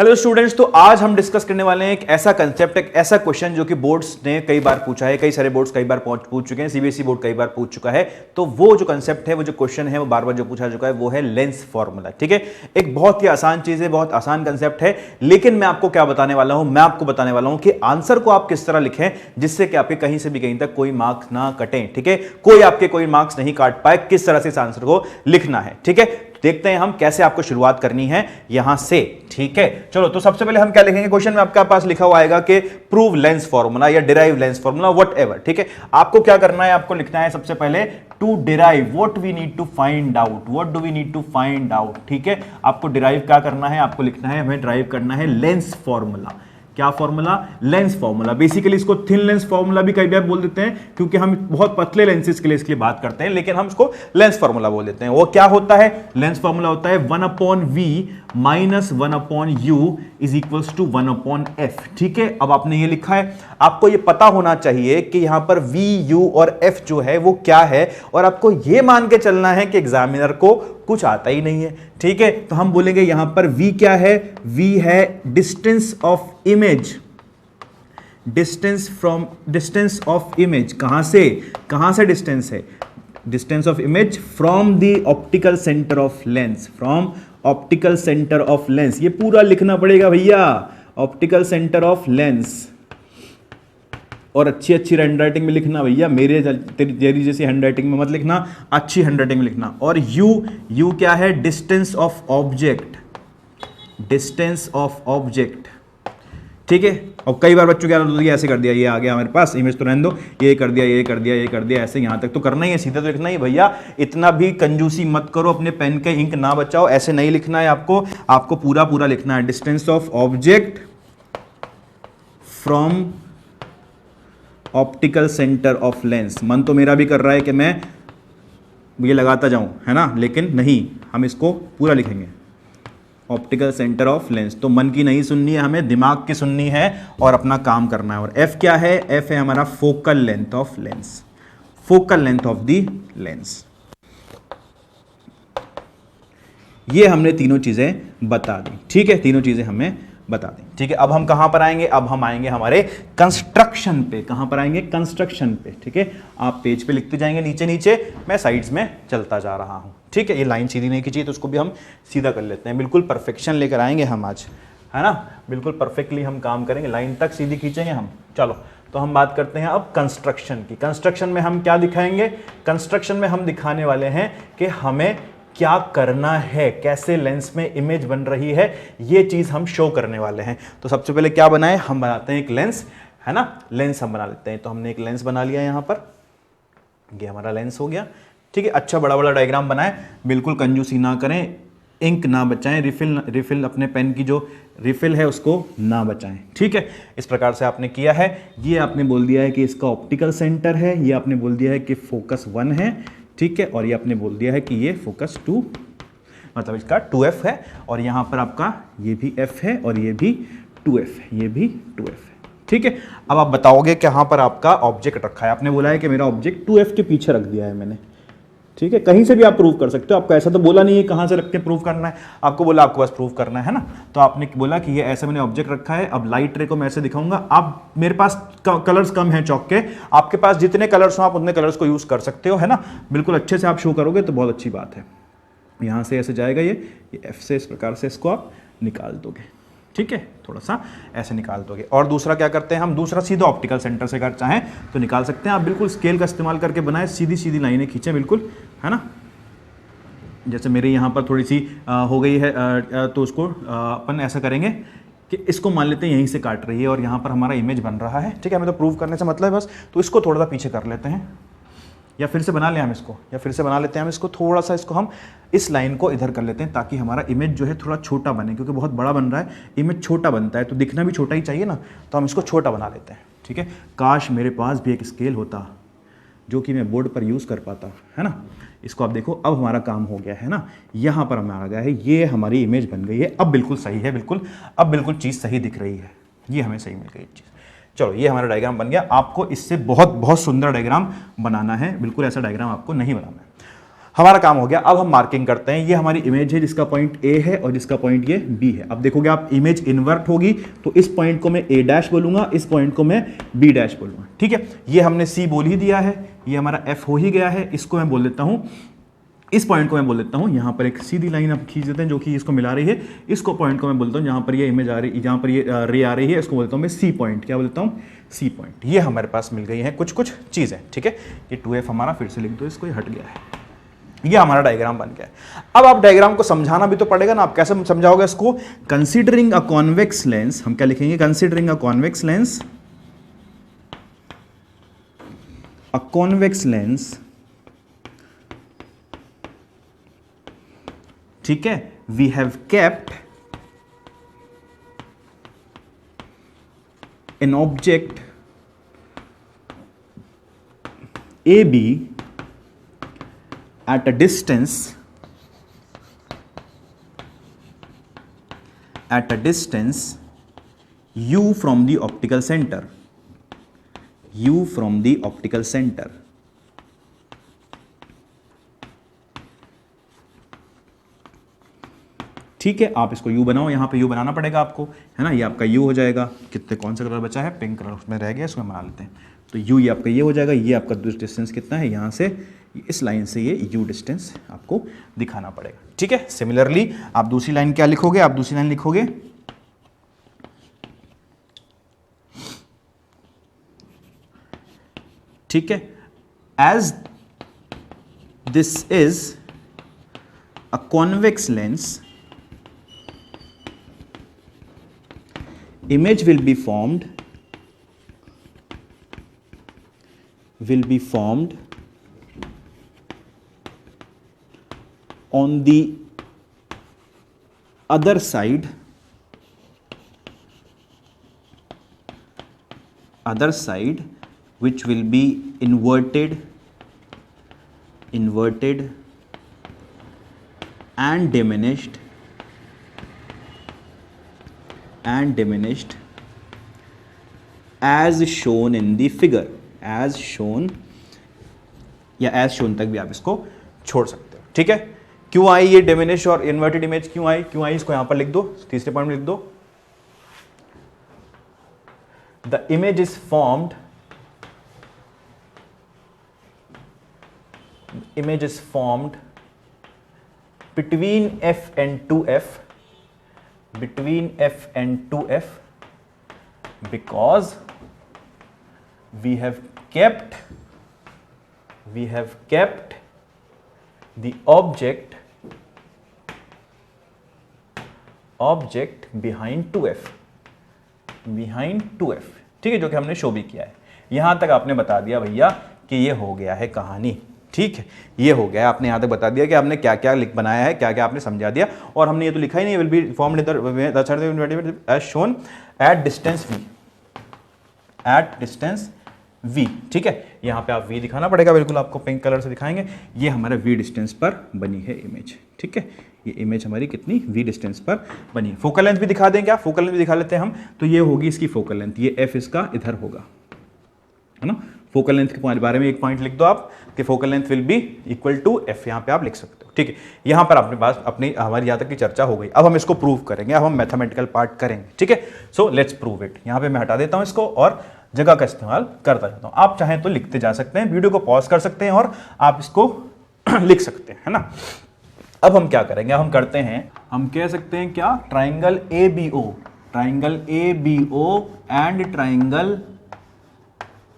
Hello students, तो आज हम डिस्कस करने वाले हैं एक ऐसा कंसेप्ट, एक ऐसा क्वेश्चन जो कि बोर्ड्स ने कई बार पूछा है, कई सारे बोर्ड्स कई बार पूछ चुके हैं, सीबीएसई बोर्ड कई बार पूछ चुका है। तो वो जो कंसेप्ट है, वो जो क्वेश्चन है, वो बार बार जो पूछा चुका है, वो है लेंस फॉर्मूला। ठीक है, एक बहुत ही आसान चीज है, बहुत आसान कंसेप्ट है, लेकिन मैं आपको क्या बताने वाला हूं, मैं आपको बताने वाला हूं कि आंसर को आप किस तरह लिखें जिससे कि आपके कहीं से भी कहीं तक कोई मार्क्स ना कटें। ठीक है, कोई आपके कोई मार्क्स नहीं काट पाए, किस तरह से इस आंसर को लिखना है। ठीक है, देखते हैं हम कैसे आपको शुरुआत करनी है यहां से। ठीक है, चलो तो सबसे पहले हम क्या लिखेंगे, क्वेश्चन में आपके पास लिखा हुआ आएगा कि प्रूव लेंस फॉर्मूला या डिराइव लेंस फॉर्मूला, व्हाटएवर। ठीक है, आपको क्या करना है, आपको लिखना है सबसे पहले to derive what we need to find out, what do we need to find out. ठीक है, आपको डिराइव क्या करना है, आपको लिखना है, हमें डिराइव करना है लेंस फॉर्मूला। क्या फॉर्मूला? Lens formula. बेसिकली इसको थिन लेंस फॉर्मूला भी कई बार बोल देते हैं, क्योंकि हम बहुत पतले लेंसेज के लिए इसके लिए बात करते हैं, लेकिन हम इसको लेंस फॉर्मूला बोल देते हैं। वो क्या होता है? लेंस फॉर्मूला होता है 1/v minus 1/u is equals to 1/f। ठीक है, अब आपने ये लिखा है, आपको ये पता होना चाहिए कि यहां पर v, u और f जो है वो क्या है, और आपको ये मान के चलना है कि एग्जामिनर को कुछ आता ही नहीं है। ठीक है, तो हम बोलेंगे यहां पर v क्या है, v है distance of image, distance of image. कहां से डिस्टेंस है? Distance of image from the optical centre of lens, from optical centre of lens. ये पूरा लिखना पड़ेगा भैया, ऑप्टिकल सेंटर ऑफ लेंस, और अच्छी हैंडराइटिंग में लिखना भैया, तेरी जैसी हैंडराइटिंग में मत लिखना, अच्छी हैंडराइटिंग में लिखना। और यू क्या है? Distance of object, distance of object. ठीक है, और कई बार बच्चों क्या होता है, ऐसे कर दिया, ये आ गया हमारे पास, इमेज तो रहने दो, ये कर दिया, ये कर दिया, ये कर दिया, ऐसे यहां तक तो करना ही है, सीधा तो लिखना ही भैया। इतना भी कंजूसी मत करो, अपने पेन के इंक ना बचाओ, ऐसे नहीं लिखना है आपको पूरा लिखना है। Distance of object from optical centre of lens. मन तो मेरा भी कर रहा है कि मैं ये लगाता जाऊं, है ना, लेकिन नहीं, हम इसको पूरा लिखेंगे, ऑप्टिकल सेंटर ऑफ लेंस। तो मन की नहीं सुननी है, हमें दिमाग की सुननी है और अपना काम करना है। और एफ क्या है? एफ है हमारा focal length of lens, focal length of the lens. ये हमने तीनों चीजें बता दी। ठीक है, तीनों चीजें हमें बता दें। ठीक है, अब हम कहां पर आएंगे? अब हम आएंगे हमारे कंस्ट्रक्शन पे। कहां पर आएंगे? कंस्ट्रक्शन पे। ठीक है, आप पेज पे लिखते जाएंगे नीचे नीचे, मैं साइड्स में चलता जा रहा हूं। ठीक है, ये लाइन सीधी नहीं खींची तो उसको भी हम सीधा कर लेते हैं। बिल्कुल परफेक्शन लेकर आएंगे हम आज, है ना, बिल्कुल परफेक्टली हम काम करेंगे, लाइन तक सीधी खींचेंगे हम। चलो, तो हम बात करते हैं अब कंस्ट्रक्शन की। कंस्ट्रक्शन में हम क्या दिखाएंगे? कंस्ट्रक्शन में हम दिखाने वाले हैं कि हमें क्या करना है, कैसे लेंस में इमेज बन रही है, ये चीज हम शो करने वाले हैं। तो सबसे पहले क्या बनाए, हम बनाते हैं एक लेंस, है ना, लेंस हम बना लेते हैं। तो हमने एक लेंस बना लिया यहां पर, ये हमारा लेंस हो गया। ठीक है, अच्छा बड़ा डायग्राम बनाए, बिल्कुल कंजूसी ना करें, इंक ना बचाएं, रिफिल अपने पेन की जो रिफिल है उसको ना बचाएं। ठीक है, इस प्रकार से आपने किया है। ये आपने बोल दिया है कि इसका ऑप्टिकल सेंटर है, ये आपने बोल दिया है कि फोकस 1 है। ठीक है, और ये आपने बोल दिया है कि ये फोकस 2, मतलब इसका 2f है, और यहां पर आपका ये भी f है और ये भी 2f है, ये भी 2f है। ठीक है, अब आप बताओगे कि यहां पर आपका ऑब्जेक्ट रखा है, आपने बोला है कि मेरा ऑब्जेक्ट 2f के पीछे रख दिया है मैंने। ठीक है, कहीं से भी आप प्रूव कर सकते हो, आपको ऐसा तो बोला नहीं है कहां से रख के प्रूव करना है, आपको बोला आपको बस प्रूव करना है ना। तो आपने बोला कि ये ऐसा मैंने ऑब्जेक्ट रखा है। अब लाइट रे को मैं ऐसे दिखाऊंगा, आप मेरे पास कलर्स कम हैं चौक के, आपके पास जितने कलर्स हो आप उतने कलर्स को यूज कर सकते हो, है ना, बिल्कुल अच्छे से आप शो करोगे तो बहुत अच्छी बात है। यहां से ऐसे जाएगा ये एफ से इस प्रकार से इसको आप निकाल दोगे। ठीक है, थोड़ा सा ऐसे निकाल दोगे। और दूसरा क्या करते हैं हम, दूसरा सीधा ऑप्टिकल सेंटर से अगर चाहें तो निकाल सकते हैं आप, बिल्कुल स्केल का इस्तेमाल करके बनाए, सीधी लाइनें खींचें बिल्कुल, है ना। जैसे मेरे यहाँ पर थोड़ी सी हो गई है, तो उसको अपन ऐसा करेंगे कि इसको मान लेते हैं यहीं से काट रही है और यहाँ पर हमारा इमेज बन रहा है। ठीक है, हमें तो प्रूव करने से मतलब है बस, तो इसको थोड़ा सा पीछे कर लेते हैं, या फिर से बना लें हम इसको, या फिर से बना लेते हैं हम इसको, थोड़ा सा इसको हम इस लाइन को इधर कर लेते हैं ताकि हमारा इमेज जो है थोड़ा छोटा बने, क्योंकि बहुत बड़ा बन रहा है, इमेज छोटा बनता है तो दिखना भी छोटा ही चाहिए ना, तो हम इसको छोटा बना लेते हैं। ठीक है, काश मेरे पास भी एक स्केल होता जो कि मैं बोर्ड पर यूज़ कर पाता, है ना। इसको आप देखो, अब हमारा काम हो गया है ना, यहाँ पर हमें आ गया है, ये हमारी इमेज बन गई है, अब बिल्कुल सही है, बिल्कुल अब बिल्कुल चीज़ सही दिख रही है, ये हमें सही मिल गई चीज़। चलो, ये हमारा डायग्राम बन गया। आपको इससे बहुत सुंदर डायग्राम बनाना है, बिल्कुल ऐसा डायग्राम आपको नहीं बनाना है। हमारा काम हो गया। अब हम मार्किंग करते हैं। ये हमारी इमेज है जिसका पॉइंट ए है और जिसका पॉइंट ये बी है। अब देखोगे आप इमेज इन्वर्ट होगी तो इस पॉइंट को मैं ए डैश बोलूंगा, इस पॉइंट को मैं बी डैश बोलूंगा। ठीक है, ये हमने सी बोल ही दिया है, ये हमारा एफ हो ही गया है। इसको मैं बोल देता हूं, इस पॉइंट को मैं बोल देता हूं, यहां पर एक सीधी लाइन आप खींच देते हैं जो कि इसको मिला रही है। इसको पॉइंट को मैं बोलता हूं, जहां पर ये इमेज आ रही है, जहां पर ये रे आ रही है, इसको बोलता हूं मैं सी पॉइंट। क्या बोलता हूं? C point. ये हमारे पास मिल गई है कुछ कुछ चीजें। ठीक है, ये 2f हमारा फिर से लिख दो, इसको हट गया है। ये हमारा डायग्राम बन गया है। अब आप डायग्राम को समझाना भी तो पड़ेगा ना, आप कैसे समझाओगे इसको? कंसीडरिंग अ कॉन्वेक्स लेंस, हम क्या लिखेंगे? Considering a convex lens, a convex lens, ठीक है, we have kept an object AB at a distance u from the optical center, u from the optical center. ठीक है, आप इसको U बनाओ, यहाँ पे U बनाना पड़ेगा आपको, है ना। ये आपका U हो जाएगा। कितने कौन सा कलर बचा है? पिंक कलर उसमें रह गया, इसको बना लेते हैं। तो U ये आपका ये हो जाएगा। ये आपका डिस्टेंस कितना है? यहाँ से इस लाइन से ये U डिस्टेंस आपको दिखाना पड़ेगा। ठीक है, सिमिलरली आप दूसरी लाइन क्या लिखोगे? आप दूसरी लाइन लिखोगे ठीक है, as this is a convex lens, image will be formed on the other side which will be inverted and diminished as shown in the figure, as shown या as shown तक भी आप इसको छोड़ सकते हो। ठीक है, क्यों आई ये डिमिनिश और इन्वर्टेड इमेज? क्यों आई इसको यहां पर लिख दो, तीसरे पॉइंट में लिख दो। The image is formed between f and 2f, because we have kept the object behind 2f, ठीक है, जो कि हमने शो भी किया है। यहां तक आपने बता दिया भैया कि ये हो गया है कहानी। ठीक है, ये हो गया, आपने यहां तक बता दिया कि आपने क्या क्या बनाया है, क्या क्या आपने समझा दिया। और हमने ये तो लिखा ही नहीं, will be formed as shown at distance v। ठीक है, यहां पे आप v दिखाना पड़ेगा, बिल्कुल आपको पिंक कलर से दिखाएंगे। ये हमारा v डिस्टेंस पर बनी है इमेज। ठीक है, ये इमेज हमारी कितनी v डिस्टेंस पर बनी है। फोकल लेंथ भी दिखा दें क्या? फोकल लेंथ भी दिखा लेते हैं हम। तो ये होगी इसकी फोकल लेंथ, ये f इसका इधर होगा, है ना। फोकल लेंथ के बारे में एक पॉइंट लिख दो आप कि focal length will be equal to f, यहां पे आप लिख सकते हो। ठीक है, यहां पर अपने पास हमारी यहां तक की चर्चा हो गई। अब हम इसको प्रूव करेंगे, अब हम मैथमेटिकल पार्ट करेंगे। ठीक है, सो लेट्स प्रूव इट। यहां पे मैं हटा देता हूं इसको और जगह का इस्तेमाल करता जाता हूं। आप चाहें तो लिखते जा सकते हैं, वीडियो को पॉज कर सकते हैं और आप इसको लिख सकते हैं, है ना। अब हम क्या करेंगे? हम करते हैं, हम कह सकते हैं क्या, triangle ABO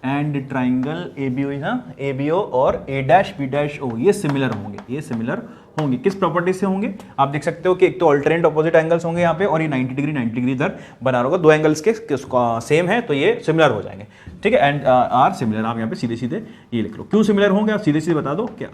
and triangle ABO और A', ये सिमिलर होंगे। किस प्रॉपर्टी से होंगे? आप देख सकते हो कि एक तो अल्टरनेट ऑपोजिट एंगल्स होंगे यहाँ पे, और ये 90 डिग्री इधर बना होगा। दो एंगल्स के सेम है तो ये सिमिलर हो जाएंगे। ठीक है, एंड आर सिमिलर। आप यहाँ पे सीधे ये लिख लो। क्यों सिमिलर होंगे आप सीधे बता दो कि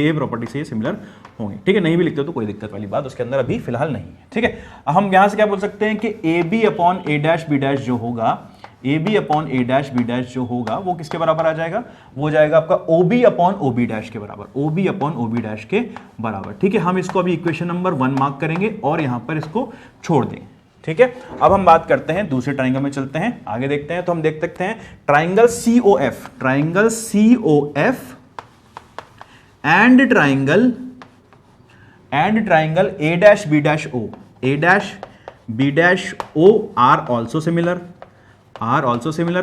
ए प्रॉपर्टी से ये सिमिलर होंगे। ठीक है, नहीं भी लिखते हो तो कोई दिक्कत वाली बात उसके अंदर अभी फिलहाल नहीं है। ठीक है, हम यहाँ से क्या बोल सकते हैं कि AB अपॉन A', जो होगा, AB अपॉन A', जो होगा वो किसके बराबर आ जाएगा? वो जाएगा आपका OB अपॉन OB' के बराबर, OB अपॉन OB' के बराबर। ठीक है, हम इसको अभी इक्वेशन नंबर 1 मार्क करेंगे और यहां पर इसको छोड़ देंगे। ठीक है, अब हम बात करते हैं दूसरे ट्राइंगल में, चलते हैं आगे देखते हैं। तो हम देख सकते हैं triangle COF and triangle A dash B dash O, A dash B dash O are also similar,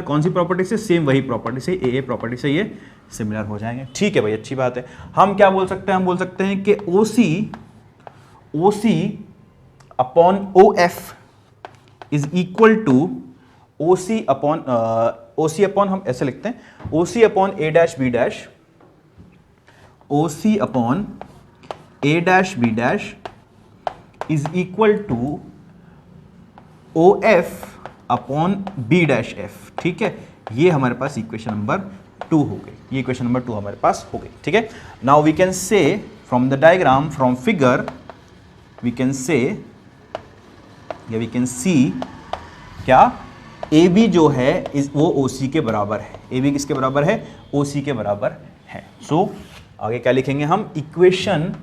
कौन सी प्रॉपर्टी से? सेम वही प्रॉपर्टी से, ए प्रॉपर्टी से ये सिमिलर हो जाएंगे। ठीक है भाई, अच्छी बात है। हम क्या बोल सकते हैं? हम बोल सकते हैं कि O C upon O F is equal to O C upon हम ऐसे लिखते हैं, O C upon A dash B dash, O C upon A dash B dash is equal to O F upon B dash F. ठीक है, ये हमारे पास equation number 2 हो गई, ये इक्वेशन नंबर 2 हमारे पास हो गई। ठीक है, now we can say from the diagram, from figure we can say या वी कैन सी क्या ए बी जो है वो ओ सी के बराबर है। ए बी किसके बराबर है? ओ सी के बराबर है। सो आगे क्या लिखेंगे हम? इक्वेशन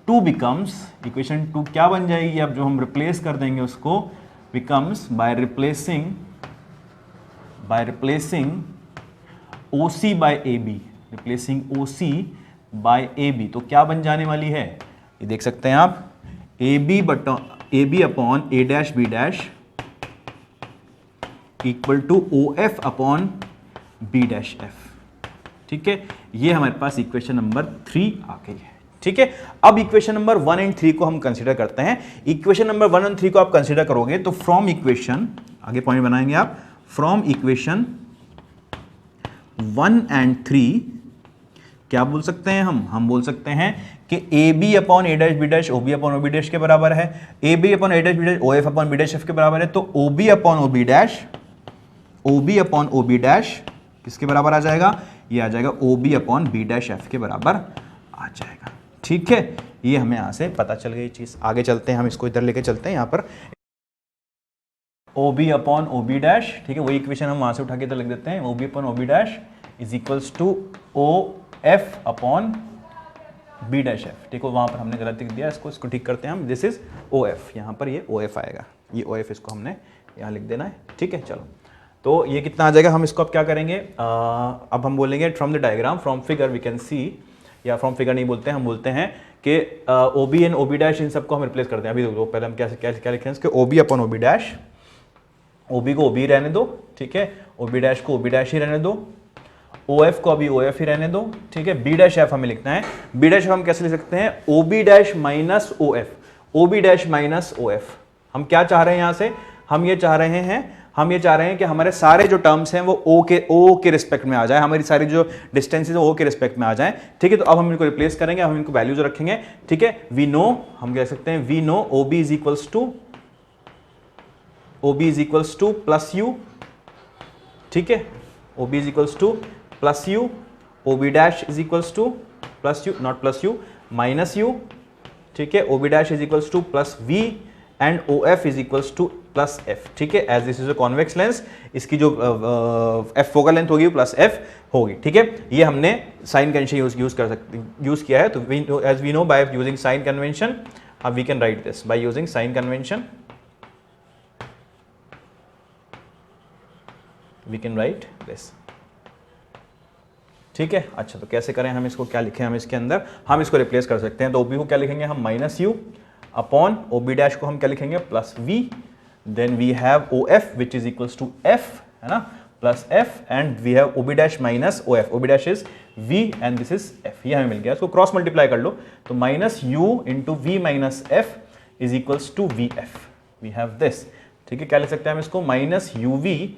2 बिकम्स, इक्वेशन 2 क्या बन जाएगी? अब जो हम रिप्लेस कर देंगे उसको, becomes by replacing O C by A B, replacing O C by A B, तो क्या बन जाने वाली है? ये देख सकते हैं आप, A B upon A dash B dash equal to O F upon B dash F. ठीक है, ये हमारे पास इक्वेशन नंबर 3 आ गई है। ठीक है, अब इक्वेशन नंबर 1 एंड 3 को हम कंसीडर करते हैं। इक्वेशन नंबर 1 एंड 3 को आप कंसीडर करोगे तो फ्रॉम इक्वेशन, आगे पॉइंट बनाएंगे आप, फ्रॉम इक्वेशन 1 एंड 3 क्या बोल सकते हैं हम बोल सकते हैं कि A B upon A dash B dash O B upon O B dash के बराबर है, A B upon A dash B dash O F upon B dash F के बराबर है। तो O B upon O B dash किसके बराबर आ जाएगा? ये आ जाएगा O B upon B dash F के बराबर आ जाएगा। ठीक है, ये हमें यहां से पता चल गई चीज। आगे चलते हैं, हम इसको इधर लेके चलते हैं, यहां पर O B upon O B dash. ठीक है, वही इक्वेशन हम वहां से उठा के इधर लिख देते हैं, O B upon O B dash is equals to O F upon B dash F. देखो वहां पर हमने गलत लिख दिया, इसको ठीक करते हैं हम, दिस इज ओ एफ, यहां पर ये ओ एफ आएगा, ये ओ एफ इसको हमने यहां लिख देना है। ठीक है, चलो, तो ये कितना आ जाएगा? हम इसको अब क्या करेंगे? अब हम बोलेंगे from the diagram, from figure we can see, या फ्रॉम फिगर नहीं बोलते हैं, हम बोलते हैं कि O B and O B dash, इन सबको हम रिप्लेस करते हैं। अभी देखो पहले हम क्या लिखें इसके, O B upon O B dash, O B को ओ बी रहने दो, ठीक है, ओ बी डैश को ओ बी डैश ही रहने दो, ओ एफ को अभी ओ एफ ही रहने दो। ठीक है, बी डैश एफ हमें लिखना है। बी डैश हम कैसे लिख सकते हैं? O B dash minus O F, O B dash minus O F. हम क्या चाह रहे हैं यहां से? हम ये चाह रहे हैं कि हमारे सारे जो टर्म्स हैं वो ओ के रिस्पेक्ट में आ जाए, हमारी सारी जो डिस्टेंसेज ओ के रिस्पेक्ट में आ जाए। ठीक है, तो अब हम इनको रिप्लेस करेंगे, हम इनको वैल्यूज रखेंगे। ठीक है, वी नो, हम कह सकते हैं we know O B is equals to plus u. ठीक है, O B is equals to plus u, O B dash is equals to plus u, not plus u, minus u. ठीक है, O B dash is equals to plus v and O F is equals to plus f. ठीक है, as this is a convex lens, इसकी जो f focal length होगी plus f होगी। ठीक है, ये हमने साइन कन्वेंशन यूज किया है। तो as we know by using sign convention, we can write this by using sign convention, we can write this. ठीक है, अच्छा, तो कैसे करें हम इसको? क्या लिखें हम इसके अंदर? हम इसको रिप्लेस कर सकते हैं। तो ओ बी को क्या लिखेंगे हम? Minus u upon O B dash को हम क्या लिखेंगे? Plus v, then we have O F which is equals to f, है ना, plus f, and we have O B dash minus O F, O B dash is v and this is f. ये हमें मिल गया, इसको cross multiply कर लो, तो minus u into v minus f is equals to v f, we have this. ठीक है, क्या लिख सकते हैं हम इसको? Minus u v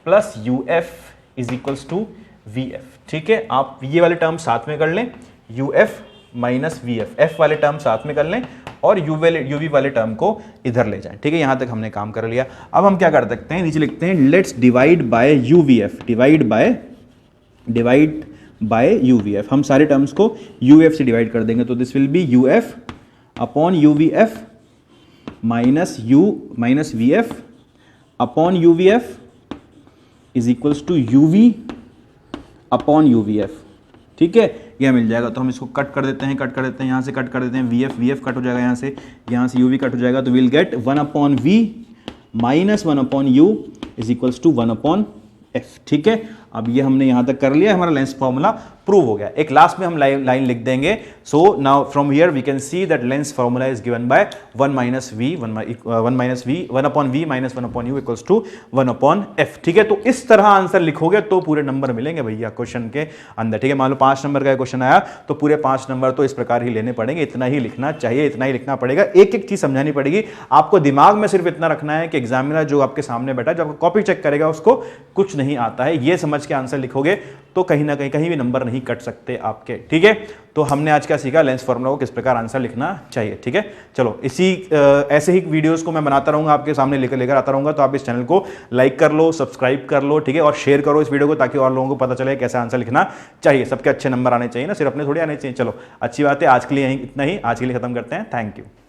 plus u f is equals to v f. ठीक है, आप ये वाले टर्म साथ में कर लें, U F minus v F, F वाले टर्म साथ में कर लें और यू वी वाले टर्म को इधर ले जाएं। ठीक है, यहां तक हमने काम कर लिया। अब हम क्या कर सकते हैं? नीचे लिखते हैं let's divide by you v F, divide by you v F. हम सारे टर्म्स को यू एफ से डिवाइड कर देंगे, तो this will be u f upon u v f minus v f upon u v f is equals to u v upon u v f. ठीक है, यह मिल जाएगा। तो हम इसको कट कर देते हैं, यहाँ से कट कर देते हैं, वी एफ कट हो जाएगा, यहाँ से यू वी कट हो जाएगा, तो will get 1 upon v minus 1 upon u is equals to 1 upon f. ठीक है, अब ये हमने यहाँ तक कर लिया, हमारा लेंस फॉर्मूला प्रूव हो गया। एक लास्ट में हम लाइन लिख देंगे, so now from here we can see that lens formula is given by 1 minus v 1 upon v minus 1 upon u equals to 1 upon f. ठीक है, तो इस तरह आंसर लिखोगे तो पूरे नंबर मिलेंगे भैया क्वेश्चन के अंदर। ठीक है, मान लो 5 नंबर का क्वेश्चन आया तो पूरे 5 नंबर तो इस प्रकार ही लेने पड़ेंगे, इतना ही लिखना चाहिए, इतना ही लिखना पड़ेगा, एक एक चीज समझानी पड़ेगी आपको। दिमाग में सिर्फ इतना रखना है कि एग्जामिनर जो आपके सामने बैठा है, जो आपको कॉपी चेक करेगा, उसको कुछ नहीं आता है, ये समझ के आंसर लिखोगे तो कहीं ना कहीं भी नंबर नहीं कट सकते आपके। ठीक है, तो हमने आज क्या सीखा, लेंस फॉर्मूला को किस प्रकार आंसर लिखना चाहिए। ठीक है, चलो इसी ऐसे ही वीडियोस को मैं बनाता रहूंगा, आपके सामने लेकर आता रहूंगा, तो आप इस चैनल को लाइक कर लो, सब्सक्राइब कर लो, ठीक है, और शेयर करो इस वीडियो को, ताकि और लोगों को पता चले कैसे आंसर लिखना चाहिए। सबके अच्छे नंबर आने चाहिए ना, सिर्फ अपने थोड़ी आने चाहिए। चलो अच्छी बात है, आज के लिए इतना ही, आज के लिए खत्म करते हैं। Thank you.